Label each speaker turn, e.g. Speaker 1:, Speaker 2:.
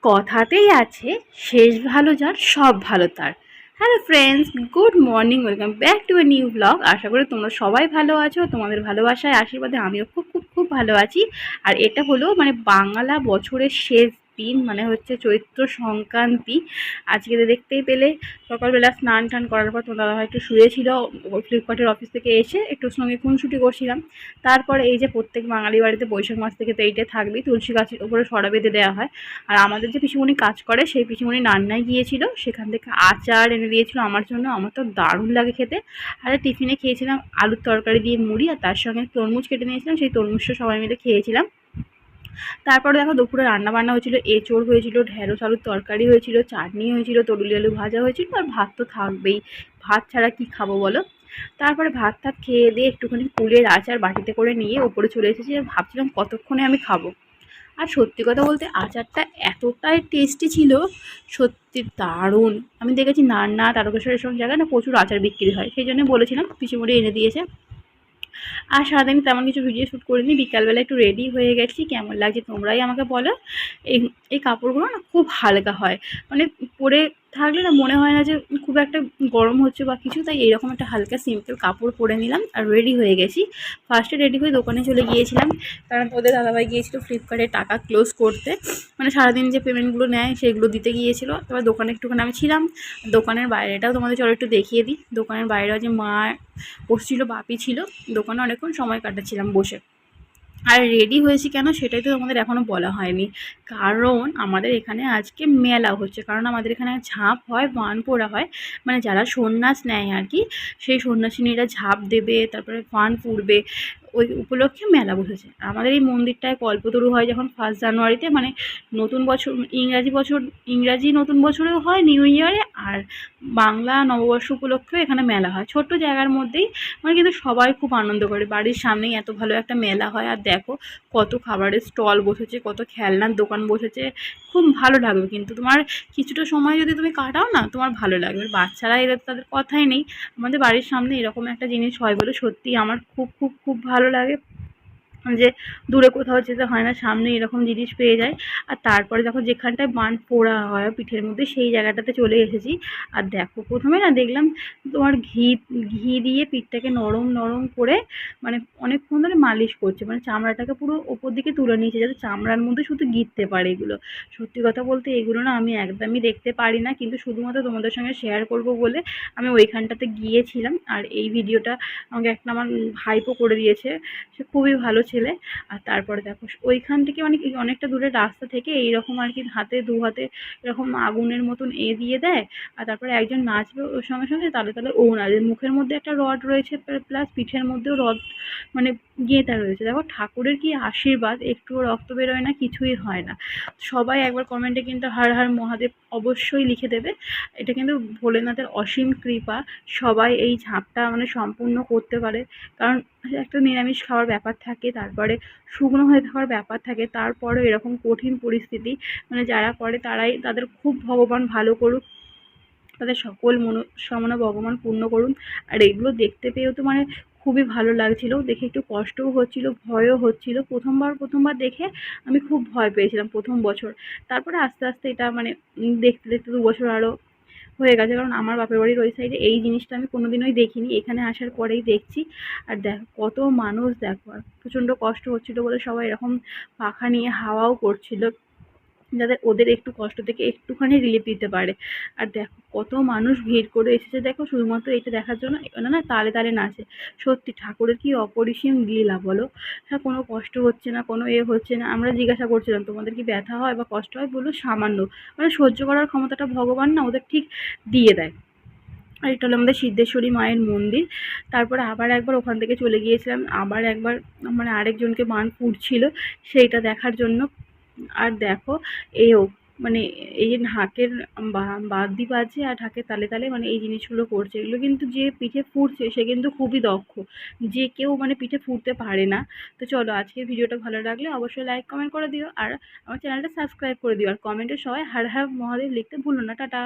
Speaker 1: কথাতেই আছে, শেষ ভালো যার সব ভালো তার। Hello friends, good morning, welcome back to a new blog. আশা করি তোমরা সবাই ভালো আছো। তোমাদের ভালোবাসায় আশীর্বাদে আমিও খুব খুব খুব ভালো আছি। আর এটা হলো বাংলা বছরের শেষ দিন, হচ্ছে চৈত্র সংক্রান্তি। আজকে তো দেখতেই পেলে সকালবেলা স্নান টান করার পর তোমার দাদাভাই একটু শুয়েছিল, ফ্লিপকার্টের অফিস থেকে এসে একটু সঙ্গে খুনসুটি করছিলাম। তারপরে এই যে প্রত্যেক বাঙালি বাড়িতে বৈশাখ মাস থেকে তো এইটা থাকবেই, তুলসী গাছের উপরে সরা বেঁধে দেওয়া হয়। আর আমাদের যে পিসিমণি কাজ করে সেই পিসিমণি রান্নায় গিয়েছিল, সেখান থেকে আচার এনে দিয়েছিল আমার জন্য। আমার তো দারুণ লাগে খেতে। আর টিফিনে খেয়েছিলাম আলুর তরকারি দিয়ে মুড়ি, আর তার সঙ্গে তরমুজ কেটে নিয়েছিলাম, সেই তরমুজটা সবাই মিলে খেয়েছিলাম। তারপরে দেখো দুপুরে রান্না বান্না হয়েছিল, এঁচোড় হয়েছিল, ঢেঁড়স আলুর তরকারি হয়েছিল, চাটনি হয়েছিল, তরুলি আলু ভাজা হয়েছিল, আর ভাত তো থাকবেই। ভাত ছাড়া কি খাবো বলো। তারপরে ভাত টাত খেয়ে দিয়ে একটুখানি কুলের আচার বাটিতে করে নিয়ে ওপরে চলে এসেছি, আর ভাবছিলাম কতক্ষণে আমি খাবো। আর সত্যি কথা বলতে আচারটা এতটাই টেস্টি ছিল, সত্যি দারুণ। আমি দেখেছি নান্না, তারকেশ্বর এসব জায়গায় না প্রচুর আচার বিক্রি হয়, সেই জন্য বলেছিলাম, পিসিমণি এনে দিয়েছে। আর সারাদিন তেমন কিছু ভিডিও শ্যুট করিনি, বিকালবেলা একটু রেডি হয়ে গেছি। কেমন লাগছে তোমরাই আমাকে বলো। এই এই কাপড়গুলো না খুব হালকা হয়, পরে থাকলে না মনে হয় না যে খুব একটা গরম হচ্ছে বা কিছু, তাই এরকম একটা হালকা সিম্পল কাপড় পরে নিলাম আর রেডি হয়ে গেছি। ফার্স্টে রেডি হয়ে দোকানে চলে গিয়েছিলাম, কারণ ওদের দাদাভাই গিয়েছিল ফ্লিপকার্টে টাকা ক্লোজ করতে, সারাদিন যে পেমেন্টগুলো নেয় সেগুলো দিতে গিয়েছিল। এবার দোকানে একটুখানি আমি ছিলাম। দোকানের বাইরেটাও তোমাদের চলো একটু দেখিয়ে দিই। দোকানের বাইরেও যে মা বসছিল, বাপি ছিল, দোকানে অনেকক্ষণ সময় কাটাচ্ছিলাম বসে। আর রেডি হয়েছি কেন সেটাই তো তোমাদের এখনও বলা হয়নি। কারণ আমাদের এখানে আজকে মেলা হচ্ছে, কারণ আমাদের এখানে ঝাঁপ হয়, বান পোড়া হয়, যারা সন্ন্যাস নেয় আর কি, সেই সন্ন্যাসিনীরা ঝাঁপ দেবে, তারপরে বান পুড়বে, ওই উপলক্ষে মেলা বসেছে। আমাদের এই মন্দিরটায় কল্পতরু হয় যখন 1 জানুয়ারিতে, নতুন বছর, ইংরাজি নতুন বছরেও হয়, নিউ ইয়ারে, আর বাংলা নববর্ষ উপলক্ষেও এখানে মেলা হয় ছোট্ট জায়গার মধ্যেই। কিন্তু সবাই খুব আনন্দ করে, বাড়ির সামনেই এত ভালো একটা মেলা হয়। আর দেখো কত খাবারের স্টল বসেছে, কত খেলনার দোকান বসেছে, খুব ভালো লাগবে। কিন্তু তোমার কিছুটা সময় যদি তুমি কাটাও না, তোমার ভালো লাগবে। বাচ্চারা এরা তাদের কথাই নেই। আমাদের বাড়ির সামনে এরকম একটা জিনিস হয় বলে সত্যি আমার খুব খুব খুব ভালো লাগে, যে দূরে কোথাও যেতে হয় না, সামনে এরকম জিনিস পেয়ে যায়। আর তারপরে দেখো যেখানটায় বান পোড়া হয় পিঠের মধ্যে, সেই জায়গাটাতে চলে এসেছি। আর দেখো প্রথমে না দেখলাম তোমার ঘি ঘি দিয়ে পিঠটাকে নরম নরম করে, অনেকক্ষণ ধরে মালিশ করছে, চামড়াটাকে পুরো ওপর দিকে তুলে নিয়েছে, যাতে চামড়ার মধ্যে শুধু গিঁথতে পারে এগুলো। সত্যি কথা বলতে এগুলো না আমি একদমই দেখতে পারি না, কিন্তু শুধুমাত্র তোমাদের সঙ্গে শেয়ার করব বলে আমি ওইখানটাতে গিয়েছিলাম। আর এই ভিডিওটা আমাকে একটা আমার ভাইপো করে দিয়েছে, সে খুবই ভালো ছেলে। আর তারপরে দেখো ওইখান থেকে অনেকটা দূরের রাস্তা থেকে এইরকম আর কি হাতে দু হাতে এরকম আগুনের মতন দিয়ে দেয়। আর তারপরে একজন নাচবে, ওর সঙ্গে সঙ্গে তালে তালে ও নাচবে। মুখের মধ্যে একটা রড রয়েছে, প্লাস পিঠের মধ্যেও রড গেঁথা রয়েছে। দেখো ঠাকুরের কি আশীর্বাদ, একটুও রক্ত বেরোয় না, কিছুই হয় না। সবাই একবার কমেন্টে কিন্তু হর হর মহাদেব অবশ্যই লিখে দেবে। এটা কিন্তু ভোলেনাথের অসীম কৃপা, সবাই এই ঝাঁপটা সম্পূর্ণ করতে পারে। কারণ একটা নিরামিষ খাওয়ার ব্যাপার থাকে, তারপরে শুকনো হয়ে থাকার ব্যাপার থাকে, তারপরেও এরকম কঠিন পরিস্থিতি, যারা করে তারাই, তাদের খুব ভগবান ভালো করুক, তাদের সকল মনোকামনা ভগবান পূর্ণ করুন। আর এগুলো দেখতে পেয়েও তো খুবই ভালো লাগছিল, দেখে একটু কষ্টও হচ্ছিল, ভয়ও হচ্ছিল। প্রথমবার দেখে আমি খুব ভয় পেয়েছিলাম প্রথম বছর। তারপরে আস্তে আস্তে এটা দেখতে দেখতে 2 বছর আরও হয়ে গেছে, কারণ আমার বাপের বাড়ির ওই সাইডে এই জিনিসটা আমি কোনোদিনই দেখিনি, এখানে আসার পরেই দেখছি। আর দেখো কত মানুষ, দেখো আর প্রচণ্ড কষ্ট হচ্ছিল বলে সবাই এরকম পাখা নিয়ে হাওয়াও করছিল, যাতে ওদের একটু কষ্ট থেকে একটুখানি রিলিফ দিতে পারে। আর দেখো কত মানুষ ভিড় করে এসেছে, দেখো শুধুমাত্র এটা দেখার জন্য। না তালে তালে নাচে। সত্যি ঠাকুরের কি অপরিসীম লীলা বলো। হ্যাঁ, কোনো কষ্ট হচ্ছে না, কোনো হচ্ছে না। আমরা জিজ্ঞাসা করছিলাম তোমাদের কি ব্যথা হয় বা কষ্ট হয়, বললো সামান্য। সহ্য করার ক্ষমতাটা ভগবান না ওদের ঠিক দিয়ে দেয়। আর এটা হলো আমাদের সিদ্ধেশ্বরী মায়ের মন্দির। তারপরে আবার একবার ওখান থেকে চলে গিয়েছিলাম, আবার একবার আরেকজনকে বান পুড়ছিল, সেইটা দেখার জন্য। আর দেখো এও এই যে ঢাকের বাদ্যি বাজছে আর ঢাকের তালে তালে এই জিনিসগুলো করছে। এগুলো কিন্তু যে পিঠে ফুটছে সে কিন্তু খুবই দক্ষ, যে কেউ পিঠে ফুটতে পারে না। তো চলো আজকের ভিডিওটা ভালো লাগলে অবশ্যই লাইক কমেন্ট করে দিও, আর আমার চ্যানেলটা সাবস্ক্রাইব করে দিও, আর কমেন্টে সবাই হর হর মহাদেব লিখতে ভুলো না। টাটা।